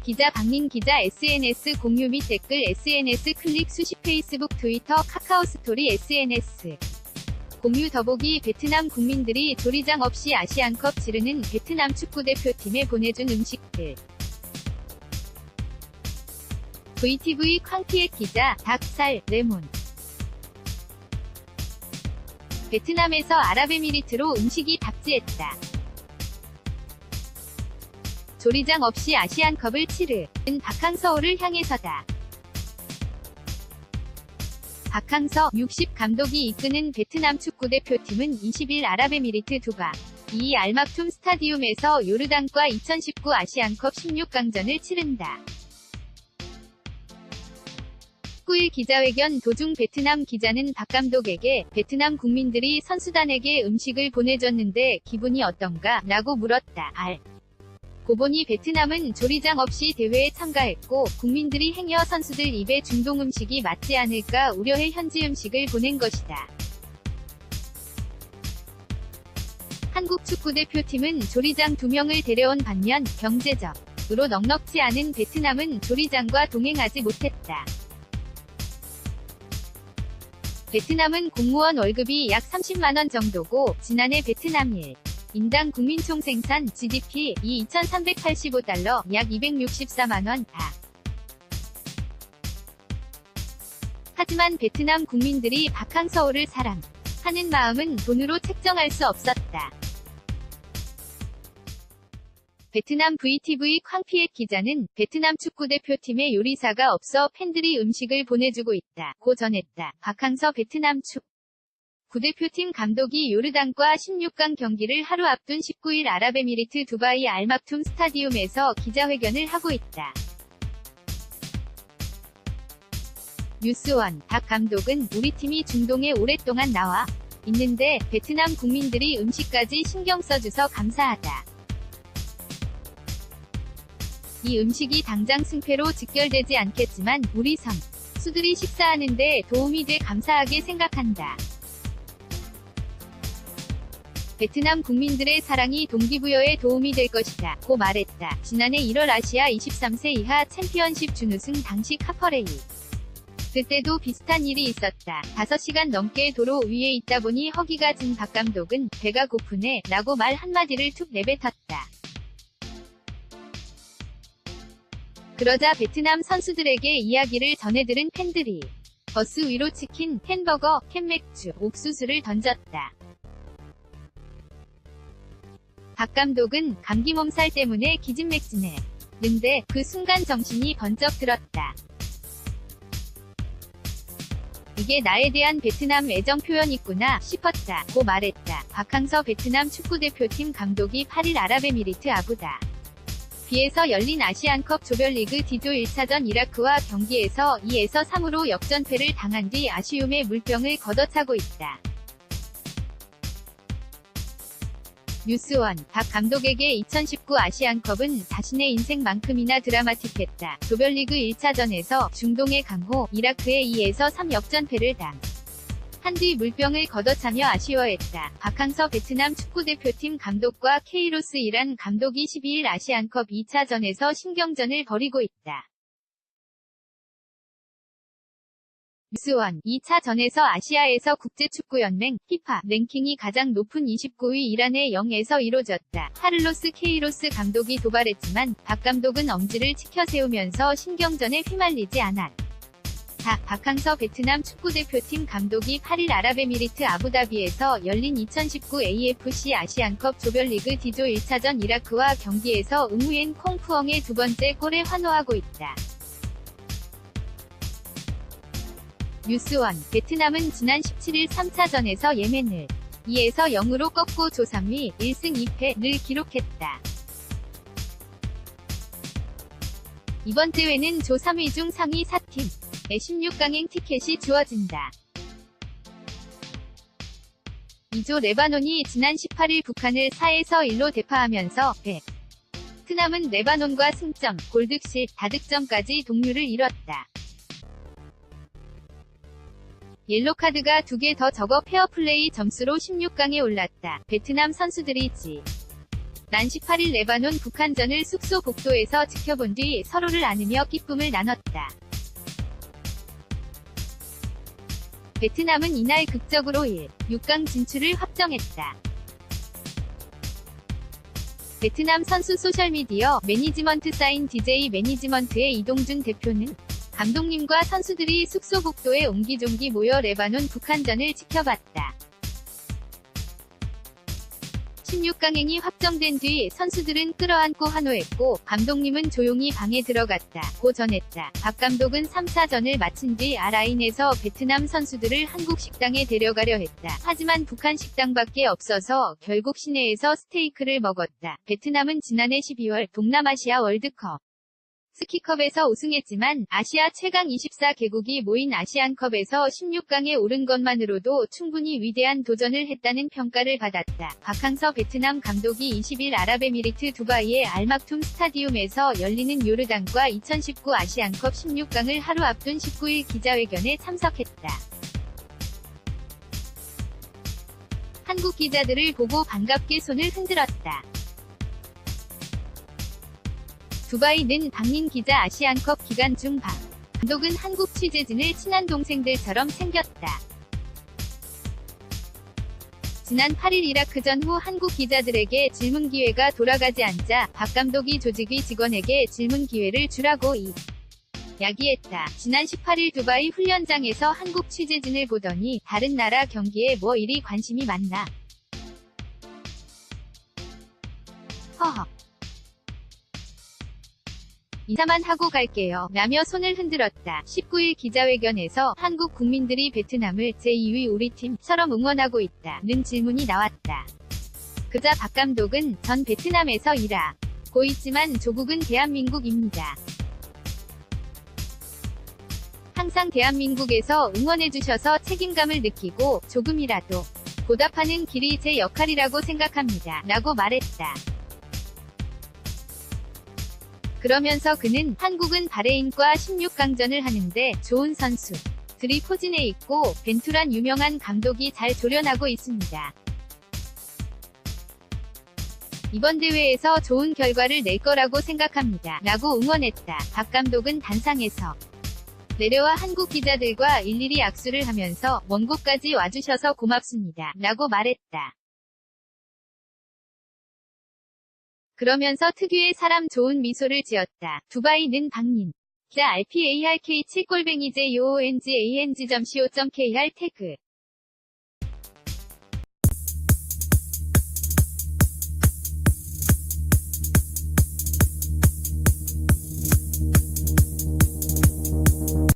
기자 박민 기자 SNS 공유 및 댓글 SNS 클릭 수십 페이스북 트위터 카카오 스토리 SNS 공유 더보기 베트남 국민들이 조리장 없이 아시안컵 치르는 베트남 축구대표팀에 보내준 음식들. VTV 쾅피엑 기자 닭살 레몬. 베트남에서 아랍에미리트로 음식이 답지했다. 조리장 없이 아시안컵을 치르는 박항서를 향해서다. 박항서 60 감독이 이끄는 베트남 축구대표팀은 20일 아랍에미리트 두바이 알막툼 스타디움에서 요르단과 2019 아시안컵 16강전을 치른다. 19일 기자회견 도중 베트남 기자는 박 감독에게 베트남 국민들이 선수단에게 음식을 보내줬는데 기분이 어떤가? 라고 물었다. 고 보니 베트남은 조리장 없이 대회에 참가했고 국민들이 행여 선수들 입에 중동 음식이 맞지 않을까 우려해 현지 음식을 보낸 것이다. 한국 축구대표팀은 조리장 2명을 데려온 반면 경제적으로 넉넉지 않은 베트남은 조리장과 동행하지 못했다. 베트남은 공무원 월급이 약 30만원 정도고 지난해 베트남 1인당 국민총생산 GDP 이 2,385달러 약 264만원 다. 하지만 베트남 국민들이 박항서울을 사랑하는 마음은 돈으로 책정할 수 없었다. 베트남 VTV 쾅피엑 기자는 베트남 축구대표팀의 요리사가 없어 팬들이 음식을 보내주고 있다고 전했다. 박항서 베트남 축구대표팀 감독이 요르단과 16강 경기를 하루 앞둔 19일 아랍에미리트 두바이 알막툼 스타디움에서 기자회견을 하고 있다. 뉴스원 박 감독은 우리 팀이 중동에 오랫동안 나와 있는데 베트남 국민들이 음식까지 신경 써줘서 감사하다. 이 음식이 당장 승패로 직결되지 않겠지만 우리 선수들이 식사하는데 도움이 돼 감사하게 생각한다. 베트남 국민들의 사랑이 동기부여에 도움이 될 것이다. 고 말했다. 지난해 1월 아시아 23세 이하 챔피언십 준우승 당시 카퍼레이. 그때도 비슷한 일이 있었다. 5시간 넘게 도로 위에 있다 보니 허기가 진 박 감독은 배가 고프네 라고 말 한마디를 툭 내뱉었다. 그러자 베트남 선수들에게 이야기를 전해들은 팬들이 버스 위로 치킨, 햄버거, 캔맥주, 옥수수를 던졌다. 박 감독은 감기 몸살 때문에 기진맥진해 는데 그 순간 정신이 번쩍 들었다. 이게 나에 대한 베트남 애정 표현이구나 싶었다. 고 말했다. 박항서 베트남 축구대표팀 감독이 8일 아랍에미리트 아부다비에서 열린 아시안컵 조별리그 D조 1차전 이라크와 경기에서 2에서 3으로 역전패를 당한 뒤 아쉬움의 물병을 걷어차고 있다. 뉴스원 박 감독에게 2019 아시안컵은 자신의 인생만큼이나 드라마틱했다. 조별리그 1차전에서 중동의 강호 이라크의 2에서 3 역전패를 당한 뒤 물병을 걷어차며 아쉬워했다. 박항서 베트남 축구대표팀 감독과 케이로스 이란 감독이 12일 아시안컵 2차전에서 신경전을 벌이고 있다. 뉴스원 2차전에서 아시아에서 국제축구연맹 FIFA 랭킹이 가장 높은 29위 이란의 0에서 이뤄졌다. 카를로스 케이로스 감독이 도발했지만 박 감독은 엄지를 치켜 세우면서 신경전에 휘말리지 않았다. 박항서 베트남 축구대표팀 감독이 8일 아랍에미리트 아부다비에서 열린 2019 AFC 아시안컵 조별리그 D조 1차전 이라크와 경기에서 응우엔 콩푸엉의 두 번째 골에 환호하고 있다. 뉴스원 베트남은 지난 17일 3차전에서 예멘을 2에서 0으로 꺾고 조 3위 1승 2패를 기록했다. 이번 대회는 조 3위 중 상위 4팀의 16강행 티켓이 주어진다. 2조 레바논이 지난 18일 북한을 4에서 1로 대파하면서 베트남은 레바논과 승점, 골득실, 다득점까지 동률을 이뤘다. 옐로카드가 2개 더 적어 페어플레이 점수로 16강에 올랐다. 베트남 선수들이 난 18일 레바논 북한전을 숙소 복도에서 지켜본 뒤 서로를 안으며 기쁨을 나눴다. 베트남은 이날 극적으로 6강 진출을 확정했다. 베트남 선수 소셜미디어 매니지먼트 사인 DJ 매니지먼트의 이동준 대표는 감독님과 선수들이 숙소 복도에 옹기종기 모여 레바논 북한전을 지켜봤다. 16강행이 확정된 뒤 선수들은 끌어안고 환호했고 감독님은 조용히 방에 들어갔다 고 전했다. 박 감독은 3차전을 마친 뒤 R라인에서 베트남 선수들을 한국 식당에 데려가려 했다. 하지만 북한 식당밖에 없어서 결국 시내에서 스테이크를 먹었다. 베트남은 지난해 12월 동남아시아 월드컵 스키컵에서 우승했지만 아시아 최강 24개국이 모인 아시안컵에서 16강에 오른 것만으로도 충분히 위대한 도전을 했다는 평가를 받았다. 박항서 베트남 감독이 20일 아랍에미리트 두바이의 알막툼 스타디움에서 열리는 요르단과 2019 아시안컵 16강을 하루 앞둔 19일 기자회견에 참석했다. 한국 기자들을 보고 반갑게 손을 흔들었다. 두바이는 박민 기자 아시안컵 기간 중 박 감독은 한국 취재진을 친한 동생들처럼 챙겼다. 지난 8일 이라크전 후 한국 기자들에게 질문 기회가 돌아가지 않자 박 감독이 조직위 직원에게 질문 기회를 주라고 이야기했다. 지난 18일 두바이 훈련장에서 한국 취재진을 보더니 다른 나라 경기에 뭐 이리 관심이 많나? 허허. 인사만 하고 갈게요. 라며 손을 흔들었다. 19일 기자회견에서 한국 국민들이 베트남을 제2위 우리 팀처럼 응원하고 있다는 질문이 나왔다. 그자 박 감독은 전 베트남에서 일하고 있지만 조국은 대한민국입니다. 항상 대한민국에서 응원해주셔서 책임감을 느끼고 조금이라도 보답하는 길이 제 역할이라고 생각합니다. 라고 말했다. 그러면서 그는 한국은 바레인과 16강전을 하는데 좋은 선수들이 포진해 있고 벤투란 유명한 감독이 잘 조련하고 있습니다. 이번 대회에서 좋은 결과를 낼 거라고 생각합니다. 라고 응원했다. 박 감독은 단상에서 내려와 한국 기자들과 일일이 악수를 하면서 먼 곳까지 와주셔서 고맙습니다. 라고 말했다. 그러면서 특유의 사람 좋은 미소를 지었다. 두바이는 박민 기자 RPARK7@joongang.co.kr 태그